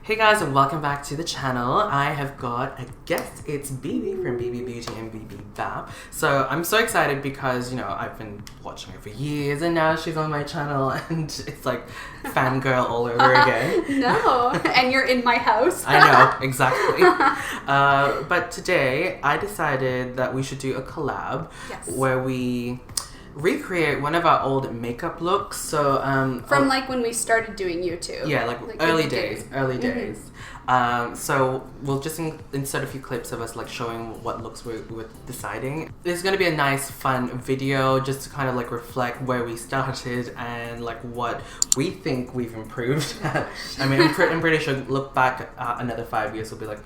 Hey guys, and welcome back to the channel. I have got a guest. It's Bibi from BiiBiiBeauty and BiiBiiBap. So I'm so excited because, you know, I've been watching her for years and now she's on my channel and it's like fangirl all over again. No, and you're in my house. I know, exactly. But today I decided that we should do a collab where we recreate one of our old makeup looks. So from like when we started doing YouTube. Yeah, like early days. So we'll just insert a few clips of us like showing what looks we're deciding. It's gonna be a nice fun video just to kind of like reflect where we started and like what we think we've improved at. I mean, I'm pretty sure look back another 5 years we'll be like,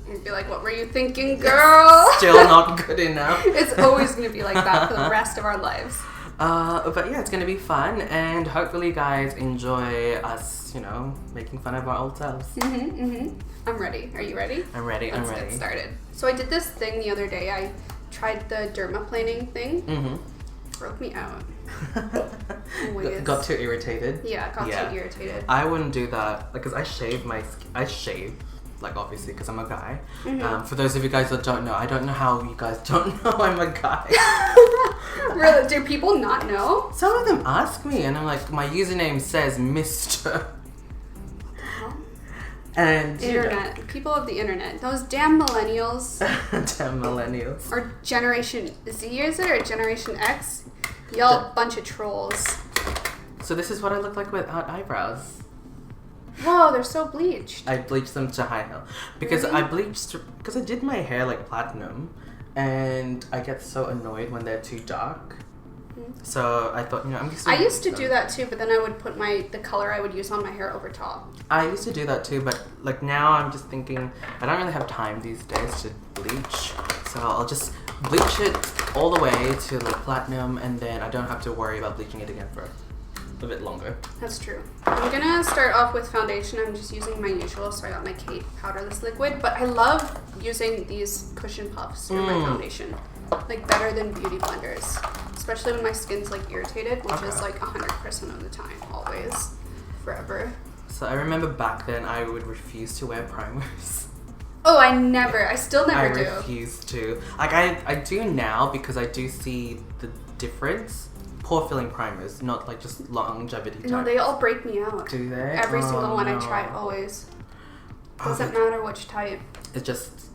You'd be like, what were you thinking, girl? Still not good enough. It's always going to be like that for the rest of our lives. But yeah, it's going to be fun, and hopefully you guys enjoy us, you know, making fun of our old selves. I'm ready. Are you ready? I'm ready. Let's get started. So I did this thing the other day. I tried the dermaplaning thing. Broke me out. Got too irritated? Yeah, got too irritated. I wouldn't do that, because I shave like obviously because I'm a guy. For those of you guys that don't know, I don't know how you guys don't know I'm a guy. Really? Do people not know? Some of them ask me and I'm like, my username says Mr. And internet. People of the internet. Those damn millennials. Damn millennials. Or Generation Z, is it? Or Generation X? Y'all bunch of trolls. So this is what I look like without eyebrows. Whoa, they're so bleached. I bleached them to high heel because because I did my hair like platinum, and I get so annoyed when they're too dark. So I thought, you know, I used to do that too, but then I would put the color I would use on my hair over top. I used to do that too, but like now I'm just thinking I don't really have time these days to bleach, so I'll just bleach it all the way to like platinum, and then I don't have to worry about bleaching it again for a bit longer. That's true. I'm gonna start off with foundation. I'm just using my usual, so I got my Kate powderless liquid, but I love using these cushion puffs for my foundation, like better than beauty blenders, especially when my skin's like irritated, which is like 100% of the time, always, forever. So I remember back then I would refuse to wear primers. Oh, I still never do. I refuse to. Like I do now because I do see the difference. Pore filling primers, not like just longevity type. No, they all break me out. Do they? Every single one I try, always. Doesn't matter which type. It's just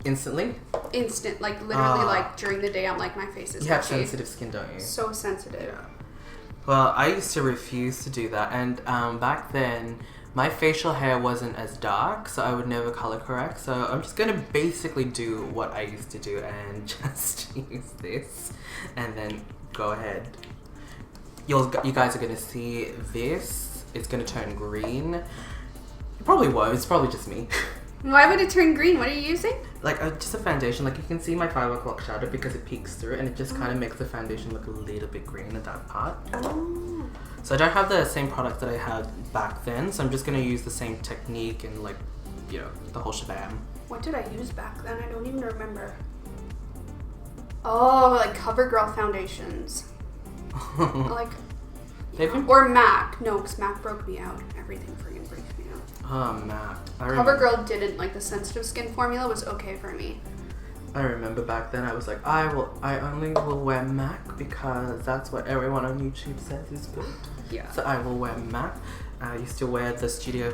instantly? Instant, like literally like during the day I'm like, my face is You have sensitive skin, don't you? So sensitive. Yeah. Well, I used to refuse to do that, and back then my facial hair wasn't as dark, so I would never color correct. So I'm just gonna basically do what I used to do and just use this, and then go ahead. You guys are gonna see this. It's gonna turn green. It probably won't. It's probably just me. Why would it turn green? What are you using? Like just a foundation. Like you can see my 5 o'clock shadow because it peeks through, and it just kind of makes the foundation look a little bit green at that part. Oh. So I don't have the same product that I had back then, so I'm just gonna use the same technique and like, you know, the whole shebang. What did I use back then? I don't even remember. Oh, like CoverGirl foundations. Like, or MAC. No, because MAC broke me out. Everything freaking breaks me out. Oh, MAC. CoverGirl didn't. Like, the sensitive skin formula was okay for me. I remember back then I was like, I only will wear MAC because that's what everyone on YouTube says is good. Yeah. So I will wear MAC. I used to wear the Studio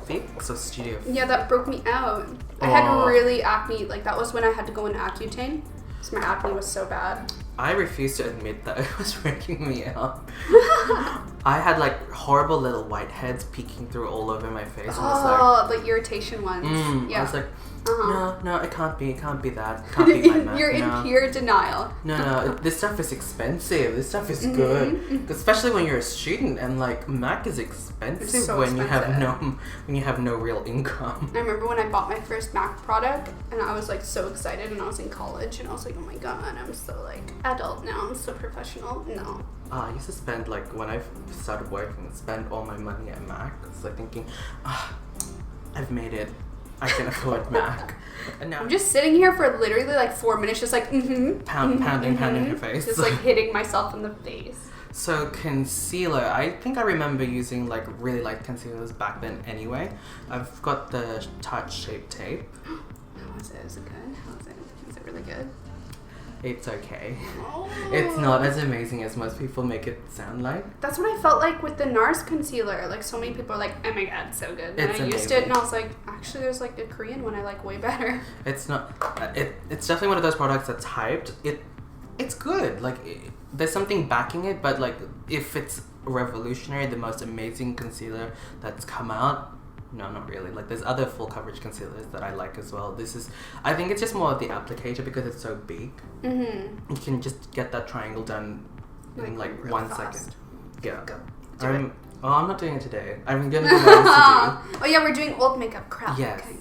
Fix or Studio. Yeah, that broke me out. I had really acne. Like, that was when I had to go on Accutane. My acne was so bad. I refuse to admit that it was breaking me out. I had like horrible little whiteheads peeking through all over my face. Oh, the irritation ones. Yeah. I was like, no, it can't be that. It can't be my MAC. You're in pure denial. No, this stuff is expensive. This stuff is good, especially when you're a student and like MAC is expensive when you have no real income. I remember when I bought my first MAC product and I was like so excited, and I was in college and I was like, oh my god, I'm so like adult now. I'm so professional. No. I used to spend like when I started working, spend all my money at MAC. It's like thinking, I've made it. I can afford MAC. And now I'm just sitting here for literally like 4 minutes, just like pounding her face. Just like hitting myself in the face. So concealer, I think I remember using like really light concealers back then anyway. I've got the Tarte Shape Tape. How is it? Is it good? How is it? Is it really good? It's okay. Oh. It's not as amazing as most people make it sound like. That's what I felt like with the NARS concealer. Like so many people are like, oh my god, it's so good. And It's I used amazing. it and I was like, actually there's like a Korean one I like way better. It's not. It's definitely one of those products that's hyped. It's good. Like there's something backing it, but like if it's revolutionary, the most amazing concealer that's come out. No, not really. Like there's other full coverage concealers that I like as well. I think it's just more of the applicator because it's so big. Mm-hmm. You can just get that triangle done in like real 1 fast. second. Yeah. Go. I'm not doing it today. I'm gonna do what I need to do. Oh yeah, we're doing old makeup. Crap. Yes. Okay.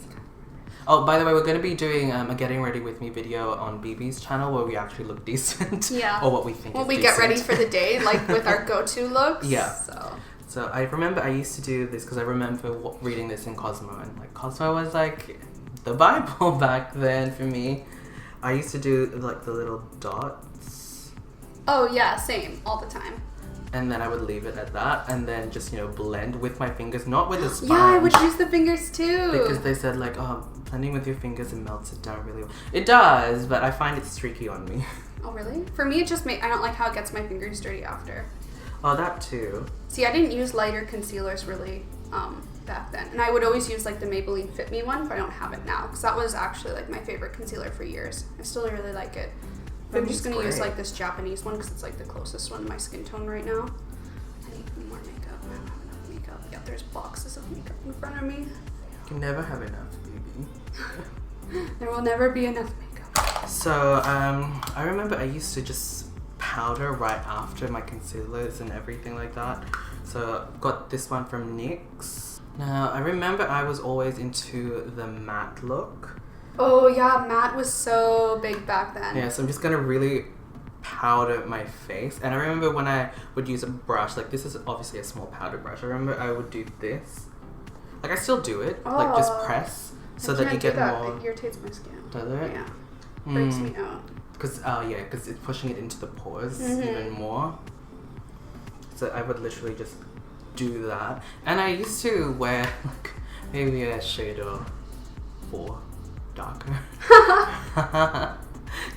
Oh, by the way, we're going to be doing a getting ready with me video on Bibi's channel where we actually look decent. Yeah. Or what we think When is we decent. get ready for the day, like with our go-to looks. Yeah. So I remember I used to do this because I remember reading this in Cosmo, and like Cosmo was like the Bible back then for me. I used to do like the little dots, Oh yeah, same all the time. and then I would leave it at that, and then just blend with my fingers, not with a sponge. Yeah, I would use the fingers too. Because they said like, oh, blending with your fingers it melts it down really well. It does, but I find it streaky on me. Oh really? For me, it just I don't like how it gets my fingers dirty after. Oh, that too. See, I didn't use lighter concealers really back then, and I would always use like the Maybelline Fit Me one, but I don't have it now because that was actually like my favorite concealer for years. I still really like it. But I'm just gonna use like this Japanese one because it's like the closest one to my skin tone right now. I need more makeup. I don't have enough makeup. Yeah, there's boxes of makeup in front of me. You can never have enough, baby. There will never be enough makeup. So, I remember I used to just powder right after my concealers and everything like that. So, got this one from NYX. Now, I remember I was always into the matte look. Oh yeah, matte was so big back then. Yeah, so I'm just gonna really powder my face. And I remember when I would use a brush, like this is obviously a small powder brush. I remember I would do this. Like I still do it, like just press so that you get more. It irritates my skin. Does it? Yeah. Breaks me out. Because it's pushing it into the pores even more. So I would literally just do that. And I used to wear like maybe a shade of 4 darker.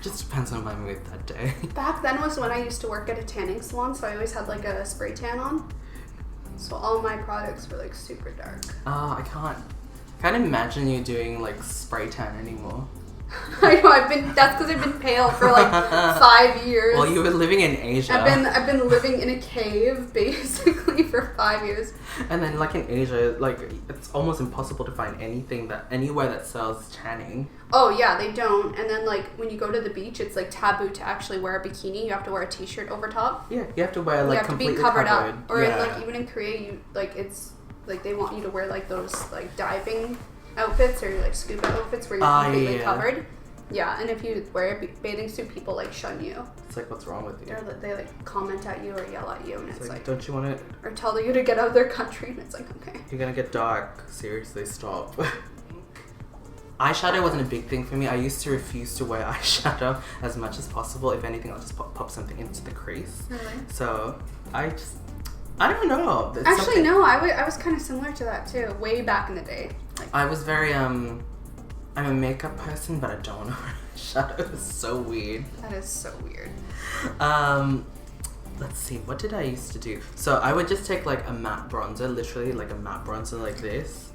Just depends on my mood that day. Back then was when I used to work at a tanning salon, so I always had like a spray tan on. So all my products were like super dark. Oh, I can't imagine you doing like spray tan anymore. I know, that's because I've been pale for like 5 years. Well, you were living in Asia. I've been living in a cave basically for 5 years. And then like in Asia, like it's almost impossible to find anywhere that sells tanning. Oh yeah, they don't. And then like when you go to the beach, it's like taboo to actually wear a bikini. You have to wear a t-shirt over top. Yeah, you have to wear like you have to completely be covered up. Or yeah. like even in Korea, you like it's like they want you to wear like those like diving outfits or like scuba outfits where you're completely covered. Yeah, and if you wear a bathing suit, people like shun you. It's like, what's wrong with you? They like comment at you or yell at you, and it's like don't you want to? Or tell you to get out of their country, and it's like, okay. You're gonna get dark. Seriously, stop. Eyeshadow wasn't a big thing for me. I used to refuse to wear eyeshadow as much as possible. If anything, I'll just pop something into the crease. Really? So I don't know. Actually, no. I was kind of similar to that too. Way back in the day. Like, I was very I'm a makeup person, but I don't want to wear eyeshadow. It's so weird. That is so weird. Let's see. What did I used to do? So I would just take like a matte bronzer, literally like a matte bronzer like this,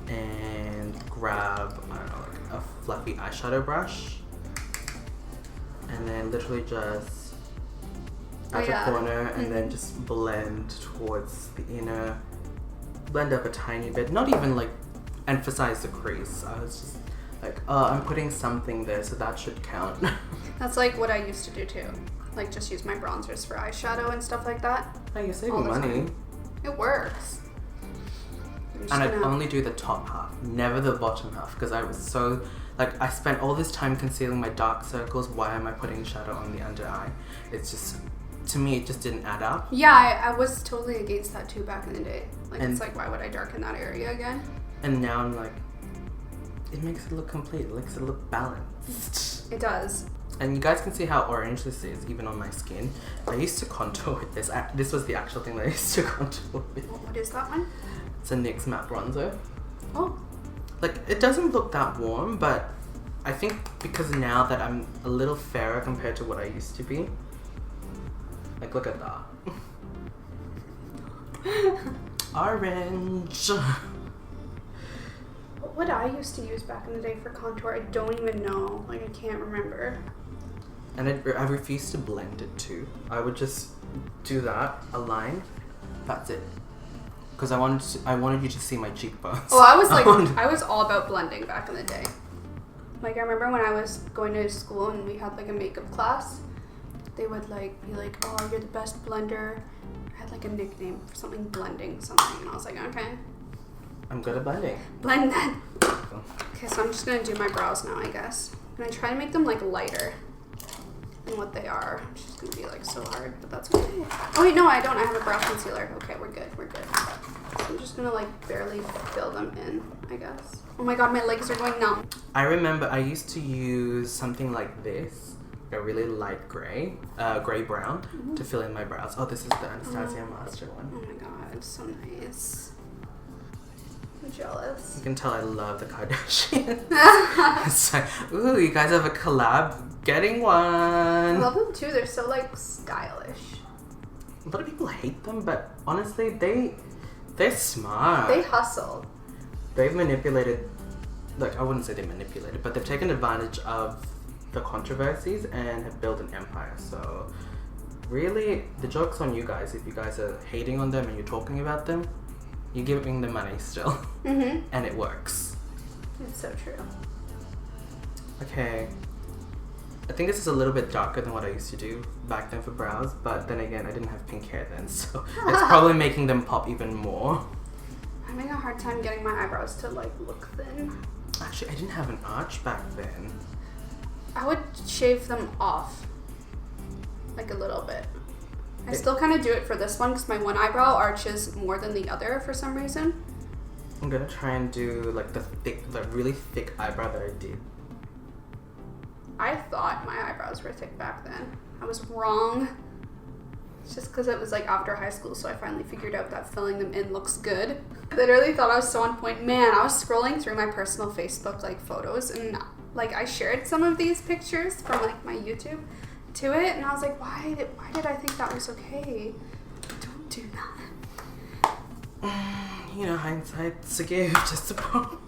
and grab like a fluffy eyeshadow brush, and then literally just at the corner, and then just blend towards the inner. Blend up a tiny bit. Not even like emphasize the crease. I was just like, oh, I'm putting something there, so that should count. That's like what I used to do too. Like just use my bronzers for eyeshadow and stuff like that. Oh, you're saving money. It works. And I'd only do the top half, never the bottom half, because I was so, like, I spent all this time concealing my dark circles. Why am I putting shadow on the under eye? It's just, to me, it just didn't add up. Yeah, I was totally against that too back in the day. Like, it's like, why would I darken that area again? And now I'm like, it makes it look complete. It makes it look balanced. It does. And you guys can see how orange this is, even on my skin. I used to contour with this. This was the actual thing that I used to contour with. What is that one? It's a NYX matte bronzer. Oh. Like, it doesn't look that warm, but I think because now that I'm a little fairer compared to what I used to be. Like, look at that. Orange. What I used to use back in the day for contour, I don't even know. Like, I can't remember. And I refused to blend it too. I would just do that, a line. That's it. Because I wanted you to see my cheekbones. Oh, I was like, I was all about blending back in the day. Like, I remember when I was going to school and we had like a makeup class, they would like be like, oh, you're the best blender. I had like a nickname for something, blending something, and I was like, okay. I'm good at blending. Blend that. Okay, so I'm just gonna do my brows now, I guess. I'm gonna try to make them like lighter than what they are, which is gonna be like so hard, but that's okay. Oh wait, no, I don't. I have a brow concealer. Okay, we're good. We're good. So I'm just gonna like barely fill them in, I guess. Oh my god, my legs are going numb. I remember I used to use something like this, a really light gray, gray brown, to fill in my brows. Oh, this is the Anastasia Master one. Oh my god, it's so nice. I'm jealous. You can tell I love the Kardashians. It's like, ooh, you guys have a collab. Getting one. I love them too. They're so like stylish. A lot of people hate them, but honestly, they're smart. They hustle. They've manipulated, like, I wouldn't say they manipulated, but they've taken advantage of the controversies and have built an empire. So really, the joke's on you guys. If you guys are hating on them and you're talking about them, you're giving them money still. And it works. It's so true. Okay. I think this is a little bit darker than what I used to do back then for brows, but then again, I didn't have pink hair then, so it's probably making them pop even more. I'm having a hard time getting my eyebrows to like look thin. Actually, I didn't have an arch back then. I would shave them off like a little bit. I still kind of do it for this one because my one eyebrow arches more than the other for some reason. I'm gonna try and do like the really thick eyebrow that I did. I thought my eyebrows were thick back then. I was wrong. It's just because it was like after high school, so I finally figured out that filling them in looks good. I literally thought I was so on point. Man, I was scrolling through my personal Facebook like photos and like I shared some of these pictures from like my YouTube to it, and I was like, why did I think that was okay? Don't do that. You know, hindsight's a gift, I suppose.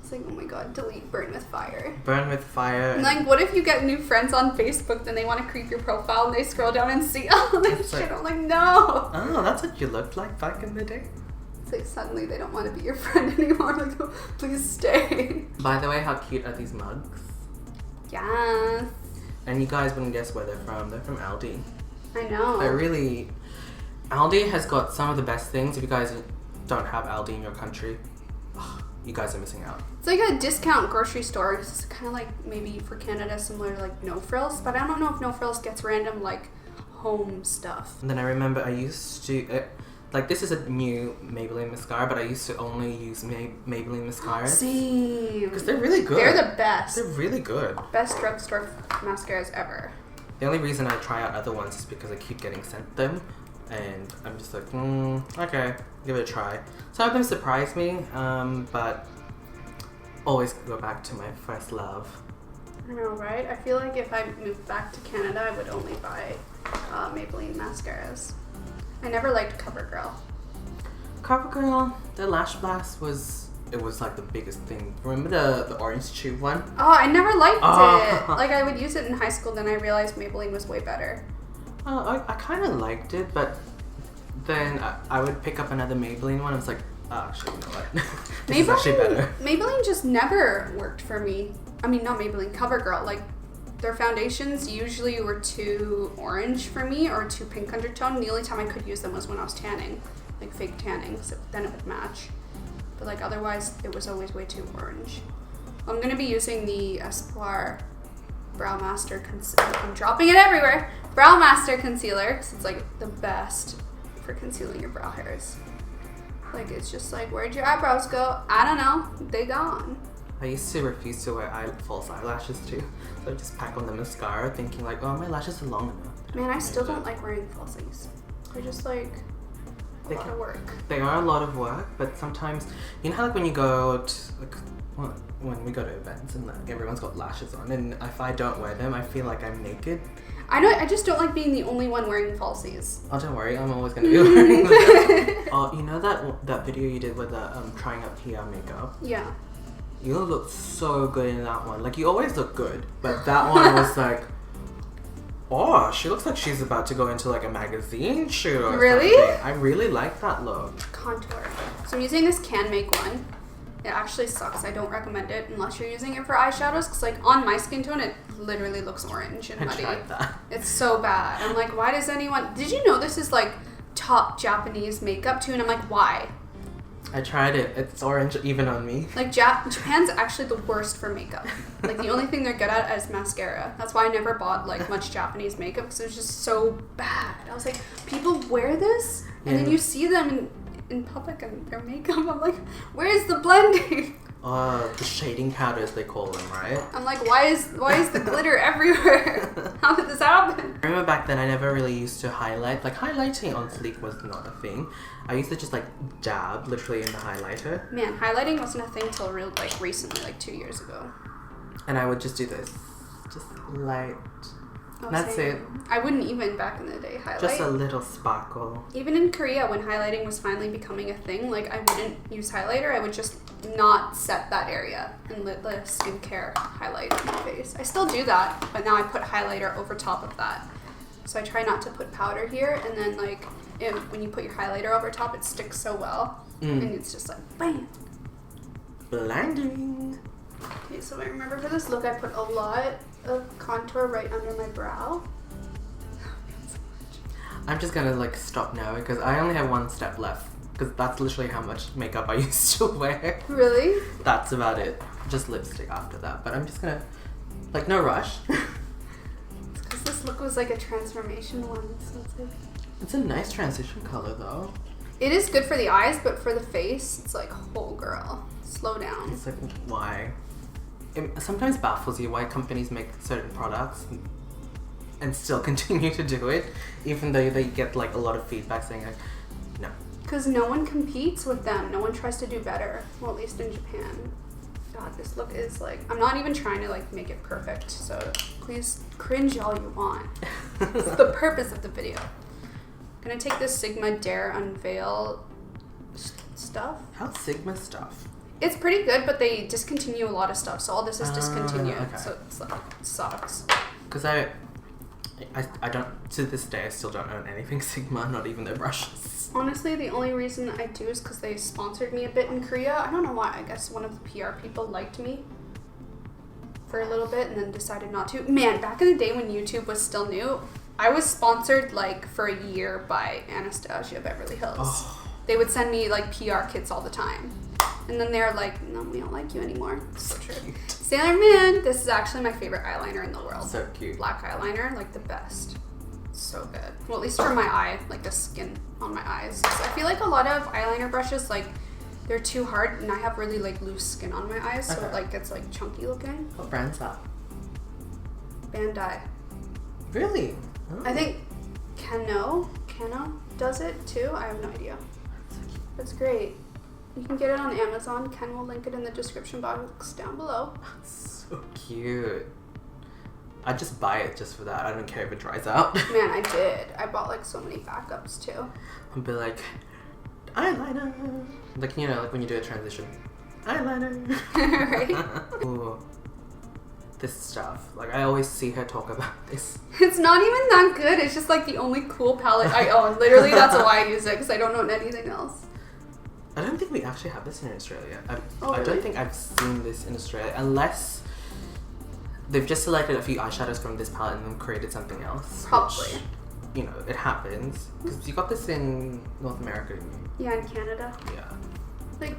It's like, oh my god, delete, burn with fire. Burn with fire. And like, what if you get new friends on Facebook, then they want to creep your profile and they scroll down and see all this shit? I'm like, no. Oh, that's what you looked like back in the day? It's like suddenly they don't want to be your friend anymore. Like, oh, please stay. By the way, how cute are these mugs? Yes. And you guys wouldn't guess where they're from. They're from Aldi. I know. Aldi has got some of the best things. If you guys don't have Aldi in your country, you guys are missing out. It's like a discount grocery store. It's kind of like maybe for Canada similar to like No Frills, but I don't know if No Frills gets random like home stuff. And then I remember I used to, like this is a new Maybelline mascara, but I used to only use Maybelline mascaras. Same. Because they're really good. They're the best. They're really good. Best drugstore mascaras ever. The only reason I try out other ones is because I keep getting sent them. And I'm just like, okay, give it a try. Some of them surprise me, but always go back to my first love. I know, right? I feel like if I moved back to Canada, I would only buy Maybelline mascaras. I never liked CoverGirl. CoverGirl, the Lash Blast was like the biggest thing. Remember the orange tube one? Oh, I never liked it. Like I would use it in high school, then I realized Maybelline was way better. I kind of liked it, but then I would pick up another Maybelline one. I was like, actually, you know what? This is actually better. Maybelline just never worked for me. I mean, not Maybelline, CoverGirl. Like, their foundations usually were too orange for me or too pink undertone. The only time I could use them was when I was tanning, like fake tanning, so then it would match. But like otherwise, it was always way too orange. I'm gonna be using the Espoir Brow Master Concealer. I'm dropping it everywhere. Brow Master Concealer, because it's like the best for concealing your brow hairs. Like it's just like, where'd your eyebrows go? I don't know. They gone. I used to refuse to wear false eyelashes too. So I just pack on the mascara thinking like, oh, my lashes are long enough. Man, I still don't like wearing falsies. They're just like a lot of work. They are a lot of work, but sometimes, you know how like when you go to, like, when we go to events and like, everyone's got lashes on, and if I don't wear them, I feel like I'm naked. I know. I just don't like being the only one wearing falsies. Oh, don't worry. I'm always gonna be wearing them. Oh, you know that video you did with the trying out PR makeup? Yeah. You look so good in that one. Like, you always look good, but that one was like, oh, she looks like she's about to go into like a magazine shoot or really? something. I really like that look. Contour. So I'm using this Can Make one. It actually sucks. I don't recommend it unless you're using it for eyeshadows, because like on my skin tone, it literally looks orange and muddy. I tried that. It's so bad. I'm like, why does anyone? Did you know this is like top Japanese makeup too? And I'm like, why? I tried it. It's orange even on me. Like Japan's actually the worst for makeup. Like the only thing they're good at is mascara. That's why I never bought like much Japanese makeup, because it was just so bad. I was like, people wear this, and then you see them in public and their makeup. I'm like, where's the blending? The shading powders they call them, right? I'm like, why is the glitter everywhere? How did this happen? I remember back then I never really used to highlight. Like, highlighting on sleek was not a thing. I used to just like dab literally in the highlighter. Man, highlighting wasn't a thing till recently, like 2 years ago. And I would just do this. Just light. Oh, that's same. it. I wouldn't even back in the day highlight. Just a little sparkle. Even in Korea, when highlighting was finally becoming a thing, like I wouldn't use highlighter. I would just not set that area and let the skincare highlight on my face. I still do that, but now I put highlighter over top of that. So I try not to put powder here, and then like when you put your highlighter over top, it sticks so well, and it's just like bam. Blinding. Okay, so I remember for this look, I put a lot of contour right under my brow. I'm just gonna like stop now because I only have one step left, because that's literally how much makeup I used to wear. Really? That's about it. Just lipstick after that. But I'm just gonna, like, no rush. It's because this look was like a transformation one, so it's like... It's a nice transition color though. It is good for the eyes, but for the face, it's like, oh girl, slow down. It's like, why? It sometimes baffles you why companies make certain products and still continue to do it, even though they get like a lot of feedback saying like, no. Because no one competes with them. No one tries to do better. Well, at least in Japan. God, this look is like, I'm not even trying to like make it perfect, so please cringe all you want. It's the purpose of the video. I'm gonna take this Sigma Dare Unveil stuff. How's Sigma stuff? It's pretty good, but they discontinue a lot of stuff, so all this is discontinued, okay. so it's like, it sucks. Because I don't, to this day, I still don't own anything Sigma, not even their brushes. Honestly, the only reason I do is because they sponsored me a bit in Korea. I don't know why. I guess one of the PR people liked me for a little bit and then decided not to. Man, back in the day when YouTube was still new, I was sponsored like for a year by Anastasia Beverly Hills. Oh. They would send me like PR kits all the time. And then they're like, no, we don't like you anymore. So true. Sailor Man, this is actually my favorite eyeliner in the world. So cute. Black eyeliner, like the best. So good. Well, at least for my eye, like the skin on my eyes. So I feel like a lot of eyeliner brushes, like they're too hard, and I have really like loose skin on my eyes, so it like gets like chunky looking. What brand's that? Bandai. Really? Oh. I think Kano does it too. I have no idea. It's great. You can get it on Amazon. Ken will link it in the description box down below. So cute. I'd just buy it just for that. I don't care if it dries out. Man, I did. I bought like so many backups too. I'd be like, eyeliner. Like, you know, like when you do a transition. Eyeliner. Right? Ooh. This stuff. Like, I always see her talk about this. It's not even that good. It's just like the only cool palette I own. Literally, that's why I use it, because I don't own anything else. I don't think we actually have this in Australia. I really? don't think I've seen this in Australia, unless they've just selected a few eyeshadows from this palette and then created something else. Probably. Which, you know, it happens. Because you got this in North America, didn't you? Yeah, in Canada. Yeah. Like,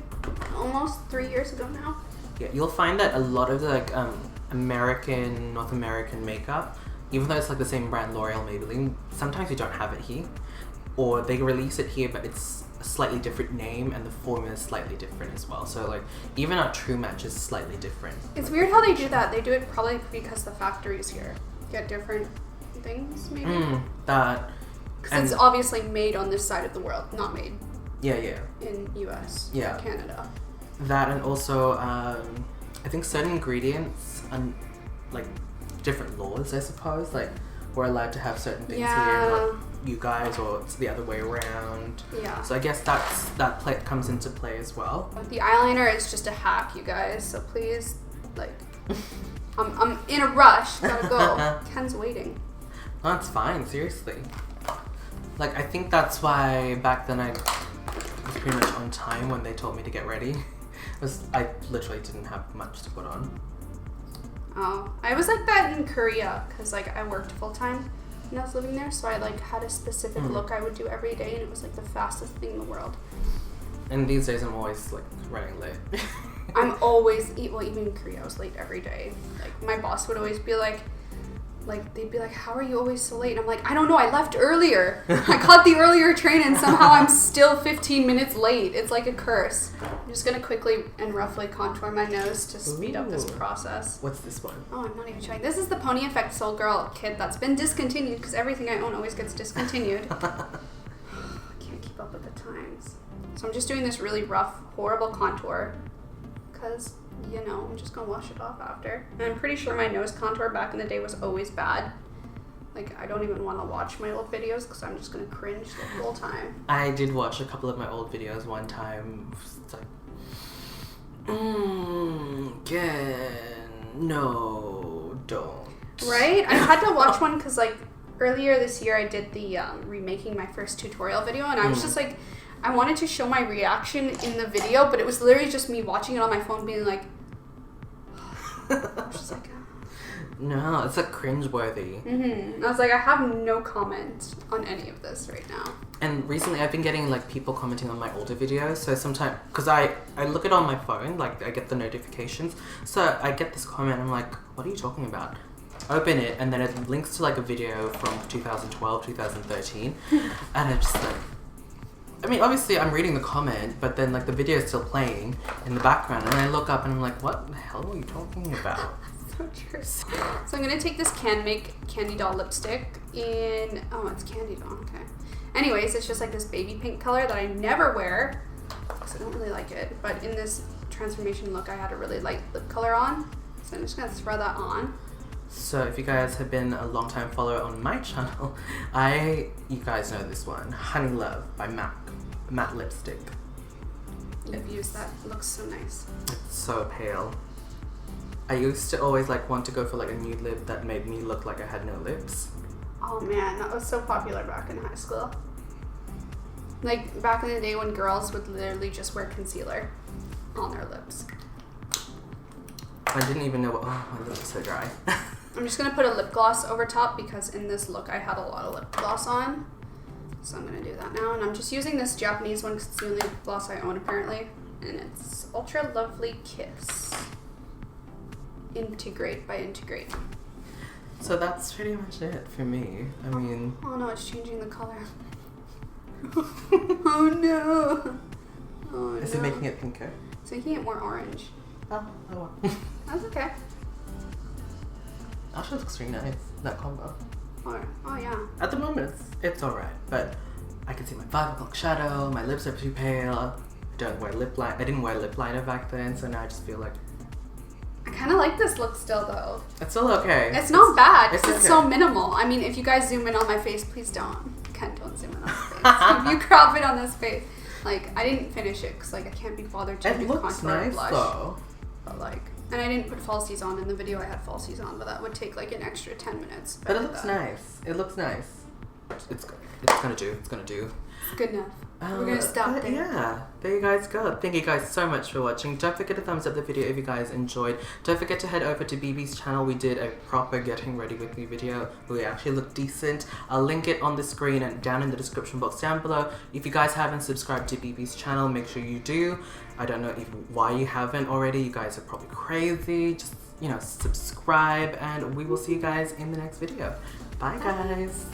almost 3 years ago now. Yeah, you'll find that a lot of the, like, North American makeup, even though it's like the same brand, L'Oreal, Maybelline, sometimes you don't have it here. or they release it here, but it's a slightly different name and the formula is slightly different as well. So like even our True Match is slightly different. It's weird how they do that. They do it probably because the factories here get different things, maybe. That. Because it's obviously made on this side of the world, not made. Yeah. In US. Yeah. Or Canada. That and also I think certain ingredients and like different laws, I suppose. Like we're allowed to have certain things here, like you guys, or it's the other way around. Yeah. So I guess that comes into play as well. The eyeliner is just a hack, you guys. So please, like, I'm in a rush. Gotta go. Ken's waiting. No, it's fine. Seriously. Like I think that's why back then I was pretty much on time when they told me to get ready. I literally didn't have much to put on. Oh, I was like that in Korea because like I worked full time when I was living there, so I like had a specific look I would do every day, and it was like the fastest thing in the world. And these days I'm always like running late. I'm always well, even in Korea I was late every day. Like my boss would always be like they'd be like, how are you always so late? And I'm like, I don't know, I left earlier. I caught the earlier train and somehow I'm still 15 minutes late. It's like a curse. I'm just gonna quickly and roughly contour my nose to speed up this process. What's this one? Oh, I'm not even trying. This is the Pony Effect Soul Girl kit that's been discontinued because everything I own always gets discontinued. I can't keep up with the times. So I'm just doing this really rough, horrible contour because, you know, I'm just gonna wash it off after. And I'm pretty sure my nose contour back in the day was always bad. Like, I don't even want to watch my old videos because I'm just gonna cringe the whole time. I did watch a couple of my old videos one time. It's like, no, don't. Right? I had to watch one because, like, earlier this year I did the remaking my first tutorial video, and I was just like, I wanted to show my reaction in the video, but it was literally just me watching it on my phone being like, I was just like, no, it's like cringeworthy. I was like, I have no comment on any of this right now. And recently I've been getting like people commenting on my older videos. So sometimes, because I look it on my phone, like I get the notifications. So I get this comment, I'm like, what are you talking about? Open it, and then it links to like a video from 2012, 2013. And I'm just like, I mean, obviously I'm reading the comment, but then like the video is still playing in the background. And I look up and I'm like, what the hell are you talking about? So true. So I'm going to take this Can Make Candy Doll lipstick in, oh, it's Candy Doll, okay. Anyways, it's just like this baby pink color that I never wear because I don't really like it. But in this transformation look, I had a really light lip color on. So I'm just going to throw that on. So if you guys have been a long time follower on my channel, you guys know this one, Honey Love by matte lipstick. You've used that. It looks so nice. It's so pale. I used to always like want to go for like a nude lip that made me look like I had no lips. Oh man, that was so popular back in high school. Like back in the day when girls would literally just wear concealer on their lips. I didn't even know what, oh, my lips are so dry. I'm just going to put a lip gloss over top because in this look I had a lot of lip gloss on. So I'm going to do that now. And I'm just using this Japanese one because it's the only lip gloss I own apparently. And it's Ultra Lovely Kiss. Integrate by Integrate. So that's pretty much it for me. I mean... Oh no, it's changing the color. Oh no. Oh, Is it making it pinker? It's making it more orange. Oh well. That's okay. Actually looks really nice, that combo. Oh yeah. At the moment, it's alright, but I can see my 5 o'clock shadow, my lips are too pale, I didn't wear lip liner back then, so now I just feel like... I kind of like this look still though. It's still okay. It's not bad because it's okay. so minimal. I mean, if you guys zoom in on my face, please don't. Ken, don't zoom in on my face. If you crop it on this face. Like, I didn't finish it because like I can't be bothered to do contour and blush. Though. But like, and I didn't put falsies on in the video. I had falsies on, but that would take like an extra 10 minutes. But it looks nice. It looks nice. It's good. It's gonna do. It's gonna do. Good enough. We're gonna stop there. Yeah, there you guys go. Thank you guys so much for watching. Don't forget to thumbs up the video if you guys enjoyed. Don't forget to head over to Bibi's channel. We did a proper getting ready with me video. We actually look decent. I'll link it on the screen and down in the description box down below. If you guys haven't subscribed to Bibi's channel, make sure you do. I don't know why you haven't already. You guys are probably crazy. Just, you know, subscribe and we will see you guys in the next video. Bye guys.